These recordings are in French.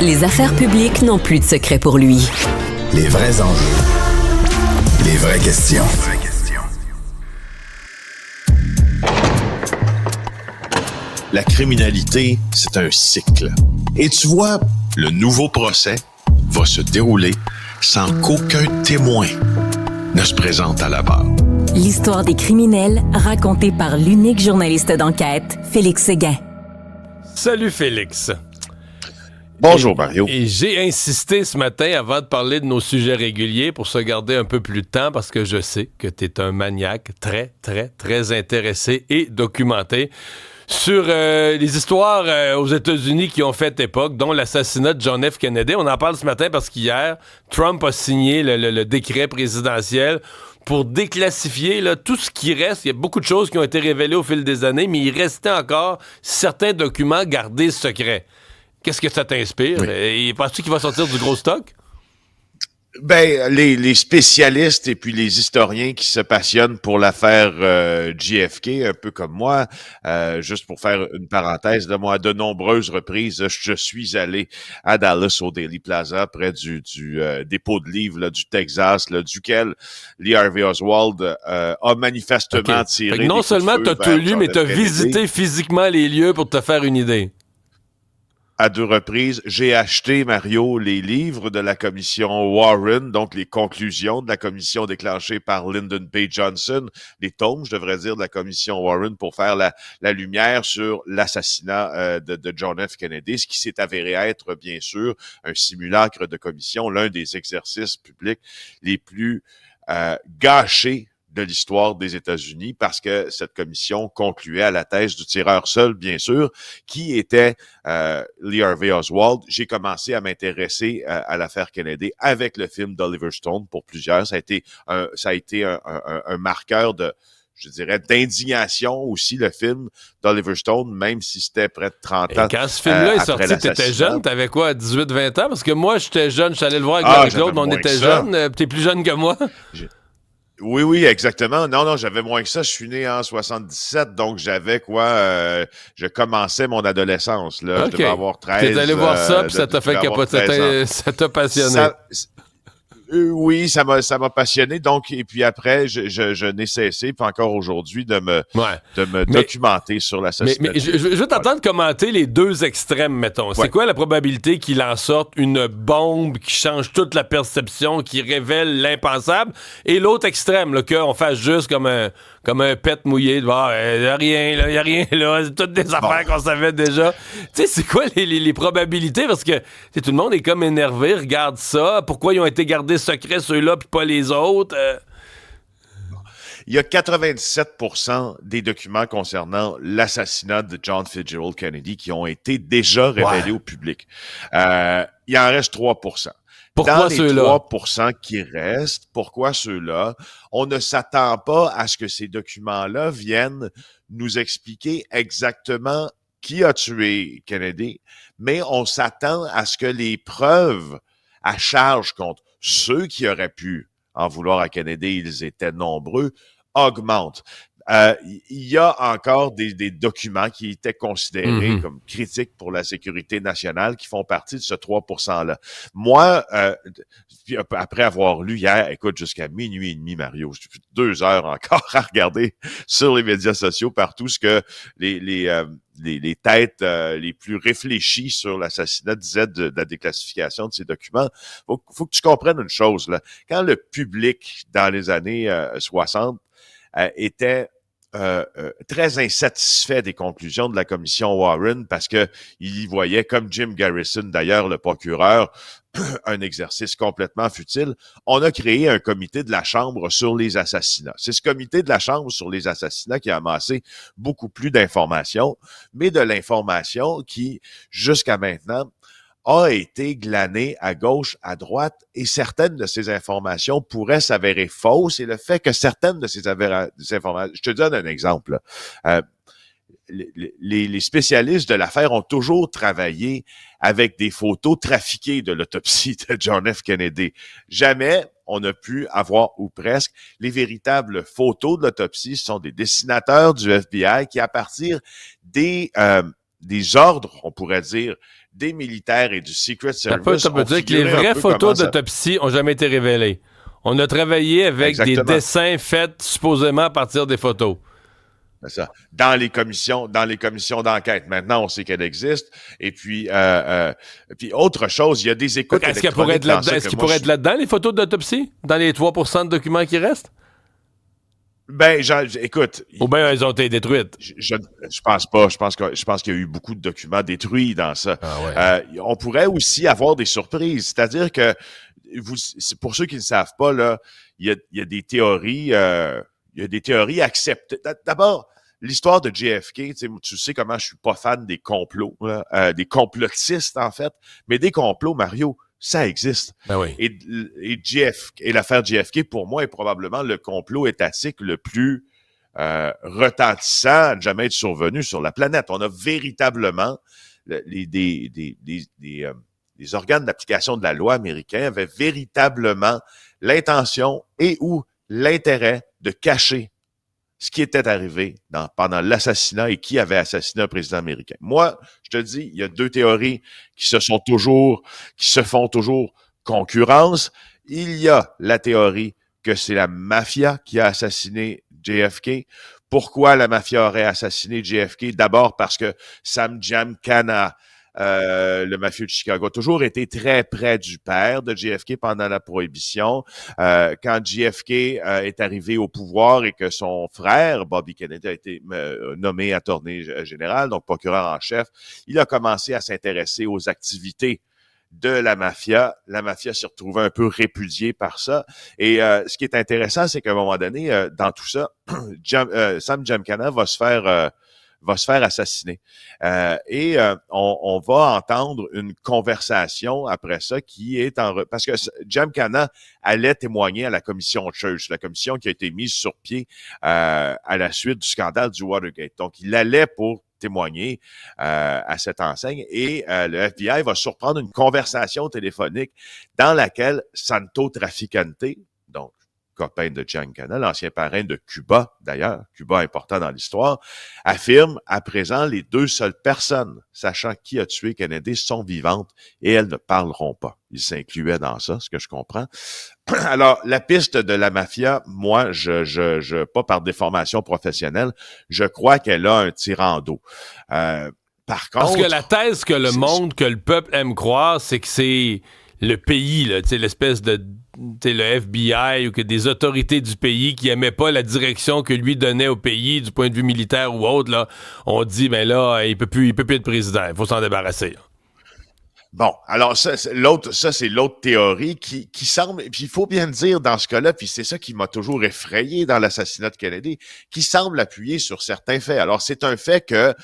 Les affaires publiques n'ont plus de secret pour lui. Les vrais enjeux. Les vraies questions. La criminalité, c'est un cycle. Et tu vois, le nouveau procès va se dérouler sans qu'aucun témoin ne se présente à la barre. L'histoire des criminels racontée par l'unique journaliste d'enquête, Félix Séguin. Salut Félix. Bonjour Mario. Et j'ai insisté ce matin avant de parler de nos sujets réguliers pour se garder un peu plus de temps parce que je sais que tu es un maniaque très, très, très intéressé et documenté sur les histoires aux États-Unis qui ont fait époque, dont l'assassinat de John F. Kennedy. On en parle ce matin parce qu'hier, Trump a signé le décret présidentiel pour déclassifier là, tout ce qui reste. Il y a beaucoup de choses qui ont été révélées au fil des années, mais il restait encore certains documents gardés secrets. Qu'est-ce que ça t'inspire? Oui. Et penses-tu qu'il va sortir du gros stock? Ben, les spécialistes et puis les historiens qui se passionnent pour l'affaire JFK, un peu comme moi, juste pour faire une parenthèse, là, moi, à de nombreuses reprises, je suis allé à Dallas, au Dealey Plaza, près du dépôt de livres là, du Texas, là, duquel Lee Harvey Oswald a manifestement tiré. Fait que non seulement t'as tout lu, mais t'as visité physiquement les lieux pour te faire une idée. À 2 reprises, j'ai acheté, Mario, les livres de la commission Warren, donc les conclusions de la commission déclenchée par Lyndon B. Johnson, les tomes, je devrais dire, de la commission Warren pour faire la lumière sur l'assassinat de John F. Kennedy, ce qui s'est avéré être, bien sûr, un simulacre de commission, l'un des exercices publics les plus gâchés de l'histoire des États-Unis, parce que cette commission concluait à la thèse du tireur seul, bien sûr, qui était Lee Harvey Oswald. J'ai commencé à m'intéresser à l'affaire Kennedy avec le film d'Oliver Stone pour plusieurs. Ça a été un marqueur de, je dirais, d'indignation aussi, le film d'Oliver Stone, même si c'était près de 30 ans. Et quand ce film-là est sorti, t'étais jeune? T'avais quoi, 18-20 ans? Parce que moi, j'étais jeune, je suis allé le voir avec Claude, mais on était jeunes. T'es plus jeune que moi? Oui, exactement. Non, j'avais moins que ça. Je suis né en 77, donc j'avais je commençais mon adolescence, là. Okay. Je devais avoir 13. T'es allé voir ça, puis ça t'a fait capoter, ça t'a passionné. Oui, ça m'a passionné. Donc, et puis après, je n'ai cessé, puis encore aujourd'hui, de me documenter sur l'assassinat. Mais je veux t'entendre commenter les deux extrêmes, mettons. C'est quoi la probabilité qu'il en sorte une bombe qui change toute la perception, qui révèle l'impensable, et l'autre extrême, là, qu'on fasse juste comme un pet mouillé, il y a rien là, c'est toutes des affaires qu'on savait déjà. Tu sais, c'est quoi les probabilités? Parce que tout le monde est comme énervé, regarde ça, pourquoi ils ont été gardés secrets ceux-là puis pas les autres? Il y a 97% des documents concernant l'assassinat de John Fitzgerald Kennedy qui ont été déjà révélés au public. Il en reste 3%. Pourquoi dans les ceux-là? 3% qui restent, pourquoi ceux-là? On ne s'attend pas à ce que ces documents-là viennent nous expliquer exactement qui a tué Kennedy, mais on s'attend à ce que les preuves à charge contre ceux qui auraient pu en vouloir à Kennedy, ils étaient nombreux, augmentent. Il y a encore des documents qui étaient considérés comme critiques pour la sécurité nationale qui font partie de ce 3%-là. Moi, après avoir lu hier, écoute, jusqu'à minuit et demi, Mario, j'ai fait 2 heures encore à regarder sur les médias sociaux partout ce que les têtes les plus réfléchies sur l'assassinat disaient de la déclassification de ces documents. Faut que tu comprennes une chose, là. Quand le public, dans les années 60, était très insatisfait des conclusions de la commission Warren parce que il y voyait, comme Jim Garrison, d'ailleurs, le procureur, un exercice complètement futile. On a créé un comité de la Chambre sur les assassinats. C'est ce comité de la Chambre sur les assassinats qui a amassé beaucoup plus d'informations, mais de l'information qui, jusqu'à maintenant, a été glanée à gauche, à droite, et certaines de ces informations pourraient s'avérer fausses, et le fait que certaines de ces informations... Je te donne un exemple. Les spécialistes de l'affaire ont toujours travaillé avec des photos trafiquées de l'autopsie de John F. Kennedy. Jamais on a pu avoir, ou presque, les véritables photos de l'autopsie. Ce sont des dessinateurs du FBI qui, à partir des ordres, on pourrait dire, des militaires et du Secret Service. Ça peut dire que les vraies photos d'autopsie n'ont jamais été révélées. On a travaillé avec des dessins faits supposément à partir des photos. C'est ça. Dans les commissions d'enquête. Maintenant, on sait qu'elle existe. Et puis, autre chose, il y a des écoutes électroniques. Est-ce qu'il pourrait être là-dedans, les photos d'autopsie? Dans les 3% de documents qui restent? Ben, écoute. Ou bien elles ont été détruites. Je pense pas. Je pense qu'il y a eu beaucoup de documents détruits dans ça. Ah ouais. On pourrait aussi avoir des surprises. C'est-à-dire que, pour ceux qui ne savent pas, là, il y a des théories. Il y a des théories acceptées. D'abord, l'histoire de JFK, tu sais comment je suis pas fan des complots, des complotistes en fait, mais des complots, Mario, ça existe. Ben oui. Et l'affaire JFK, pour moi, est probablement le complot étatique le plus retentissant à jamais être survenu sur la planète. On a véritablement les organes d'application de la loi américains avaient véritablement l'intention et ou l'intérêt de cacher ce qui était arrivé pendant l'assassinat et qui avait assassiné un président américain. Moi, je te dis, il y a deux théories qui se font toujours concurrence. Il y a la théorie que c'est la mafia qui a assassiné JFK. Pourquoi la mafia aurait assassiné JFK? D'abord parce que Sam Giancana, le mafieux de Chicago, a toujours été très près du père de JFK pendant la Prohibition. Quand JFK est arrivé au pouvoir et que son frère, Bobby Kennedy, a été nommé attorney général, donc procureur en chef, il a commencé à s'intéresser aux activités de la mafia. La mafia s'est retrouvée un peu répudiée par ça. Et ce qui est intéressant, c'est qu'à un moment donné, dans tout ça, Sam Giancana va se faire assassiner. On va entendre une conversation après ça qui est parce que Giancana allait témoigner à la commission Church, la commission qui a été mise sur pied à la suite du scandale du Watergate. Donc, il allait pour témoigner à cette enseigne et le FBI va surprendre une conversation téléphonique dans laquelle Santo Trafficante, donc copain de Giancana, l'ancien parrain de Cuba, d'ailleurs, Cuba important dans l'histoire, affirme à présent les deux seules personnes sachant qui a tué Kennedy sont vivantes et elles ne parleront pas. Il s'incluait dans ça, ce que je comprends. Alors, la piste de la mafia, moi, je pas par déformation professionnelle, je crois qu'elle a un tirant d'eau. Par contre... Parce que la thèse que le peuple aime croire, c'est que c'est le pays, là, l'espèce de le FBI ou que des autorités du pays qui n'aimaient pas la direction que lui donnait au pays du point de vue militaire ou autre, là, on dit, ben là, il peut plus être président, il faut s'en débarrasser. Là. Bon, alors ça c'est l'autre théorie qui semble, et puis il faut bien le dire dans ce cas-là, puis c'est ça qui m'a toujours effrayé dans l'assassinat de Kennedy, qui semble appuyer sur certains faits. Alors c'est un fait que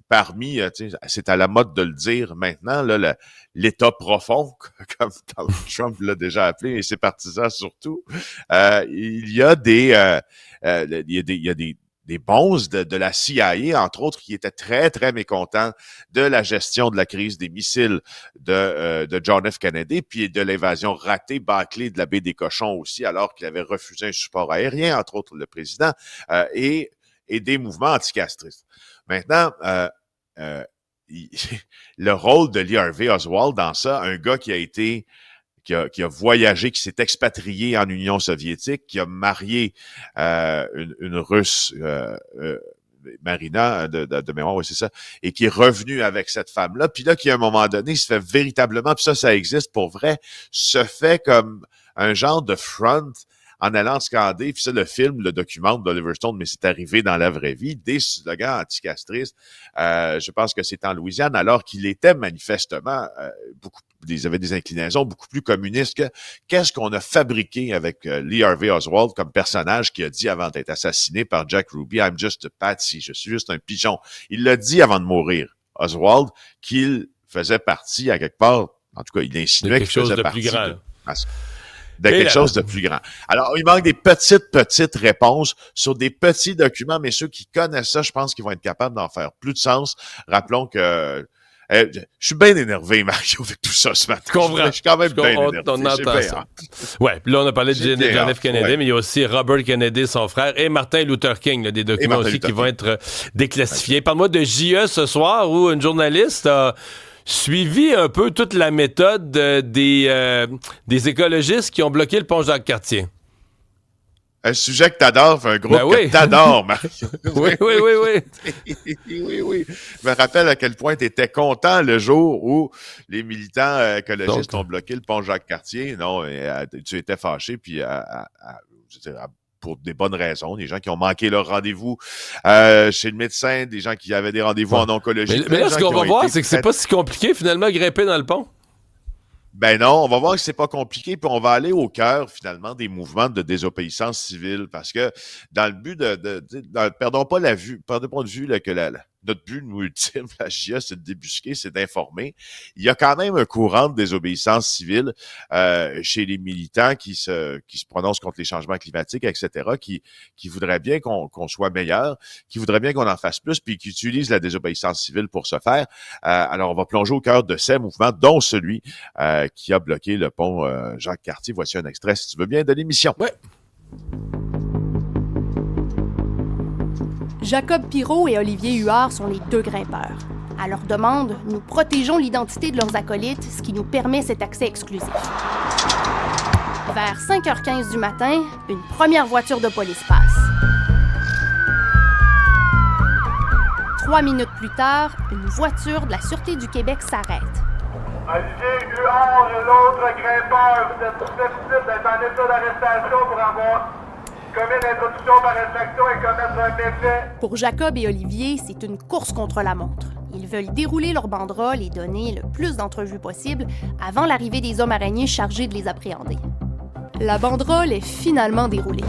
parmi, c'est à la mode de le dire maintenant, là, l'État profond, comme Donald Trump l'a déjà appelé, et ses partisans surtout, il y a des bonzes de la CIA, entre autres, qui étaient très, très mécontents de la gestion de la crise des missiles de John F. Kennedy, puis de l'invasion ratée, bâclée de la baie des Cochons aussi, alors qu'il avait refusé un support aérien, entre autres le président, et des mouvements anticastristes. Maintenant, le rôle de Lee Harvey Oswald dans ça, un gars qui a voyagé, qui s'est expatrié en Union soviétique, qui a marié une Russe, Marina, de mémoire, oui, c'est ça, et qui est revenu avec cette femme-là, puis là, qui à un moment donné, se fait véritablement, puis ça existe pour vrai, se fait comme un genre de front en allant scander, puis ça, le film le documente d'Oliver Stone, mais c'est arrivé dans la vraie vie, des slogans anticastristes, je pense que c'est en Louisiane, alors qu'il était manifestement il avait des inclinaisons beaucoup plus communistes que qu'est-ce qu'on a fabriqué avec Lee Harvey Oswald comme personnage qui a dit avant d'être assassiné par Jack Ruby, I'm just a patsy, je suis juste un pigeon. Il l'a dit avant de mourir, Oswald, qu'il faisait partie à quelque part, en tout cas, il insinuait qu'il faisait partie de quelque chose de plus grand. Alors, il manque des petites réponses sur des petits documents, mais ceux qui connaissent ça, je pense qu'ils vont être capables d'en faire plus de sens. Rappelons que je suis bien énervé, Mario, avec tout ça ce matin. Je suis quand même bien énervé. On entend ça. Ouais, puis là, on a parlé de John F. Kennedy, mais il y a aussi Robert Kennedy, son frère, et Martin Luther King, là, des documents aussi qui vont être déclassifiés. Parle-moi de J.E. ce soir, où une journaliste a suivi un peu toute la méthode des écologistes qui ont bloqué le pont Jacques-Cartier. Un sujet que t'adores, un groupe que t'adores, Mario. Oui. Oui. Je me rappelle à quel point tu étais content le jour où les militants écologistes ont bloqué le pont Jacques-Cartier. Non, tu étais fâché, puis pour des bonnes raisons. Des gens qui ont manqué leur rendez-vous chez le médecin, des gens qui avaient des rendez-vous en oncologie. Mais là, ce qu'on va voir, c'est que c'est pas si compliqué, finalement, grimper dans le pont. Ben non, on va voir que c'est pas compliqué, puis on va aller au cœur, finalement, des mouvements de désobéissance civile, parce que dans le but perdons pas de vue là, que notre but, nous, ultime, la GIA, c'est de débusquer, c'est d'informer. Il y a quand même un courant de désobéissance civile chez les militants qui se prononcent contre les changements climatiques, etc., qui voudraient bien qu'on soit meilleur, qui voudraient bien qu'on en fasse plus, puis qui utilisent la désobéissance civile pour ce faire. Alors, on va plonger au cœur de ces mouvements, dont celui qui a bloqué le pont Jacques-Cartier. Voici un extrait, si tu veux bien, de l'émission. Ouais. Jacob Pirot et Olivier Huard sont les deux grimpeurs. À leur demande, nous protégeons l'identité de leurs acolytes, ce qui nous permet cet accès exclusif. Vers 5h15 du matin, une première voiture de police passe. 3 minutes plus tard, une voiture de la Sûreté du Québec s'arrête. Olivier Huard et l'autre grimpeur, vous êtes susceptibles d'être en état d'arrestation pour avoir commis l'introduction par infraction et commettre un méfait. Pour Jacob et Olivier, c'est une course contre la montre. Ils veulent dérouler leur banderole et donner le plus d'entrevues possible avant l'arrivée des hommes araignées chargés de les appréhender. La banderole est finalement déroulée.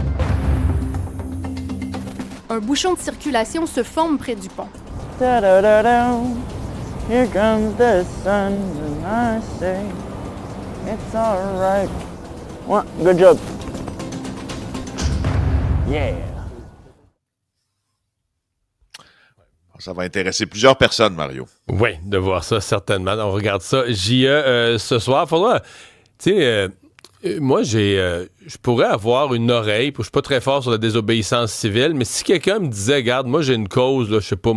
Un bouchon de circulation se forme près du pont. Here comes the sun, and I say, it's all right. Ouais, good job. Yeah. Ça va intéresser plusieurs personnes, Mario. Oui, de voir ça, certainement. On regarde ça. JE, ce soir, faudra... Tu sais, moi, je pourrais avoir une oreille, je suis pas très fort sur la désobéissance civile, mais si quelqu'un me disait, regarde, moi, j'ai une cause, là, je sais pas,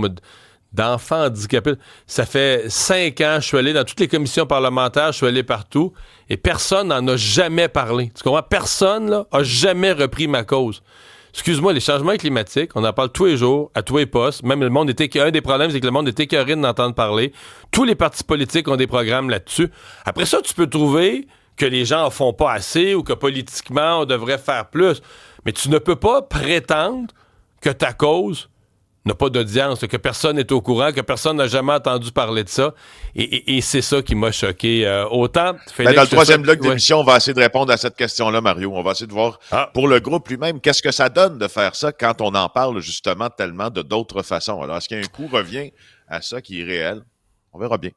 d'enfants handicapés. Ça fait 5 ans, je suis allé dans toutes les commissions parlementaires, je suis allé partout, et personne n'en a jamais parlé. Tu comprends? Personne, là, a jamais repris ma cause. Excuse-moi, les changements climatiques, on en parle tous les jours, à tous les postes. Même le monde un des problèmes, c'est que le monde est écœuré d'entendre parler. Tous les partis politiques ont des programmes là-dessus. Après ça, tu peux trouver que les gens en font pas assez ou que politiquement, on devrait faire plus. Mais tu ne peux pas prétendre que ta cause n'a pas d'audience, que personne n'est au courant, que personne n'a jamais entendu parler de ça. Et c'est ça qui m'a choqué. Autant, Félix... Dans le troisième bloc d'émission, on va essayer de répondre à cette question-là, Mario. On va essayer de voir, pour le groupe lui-même, qu'est-ce que ça donne de faire ça quand on en parle justement tellement de d'autres façons. Alors, est-ce qu'il y a un coup revient à ça qui est réel? On verra bien.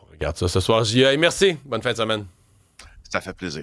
On regarde ça ce soir, JA. Merci. Bonne fin de semaine. Ça fait plaisir.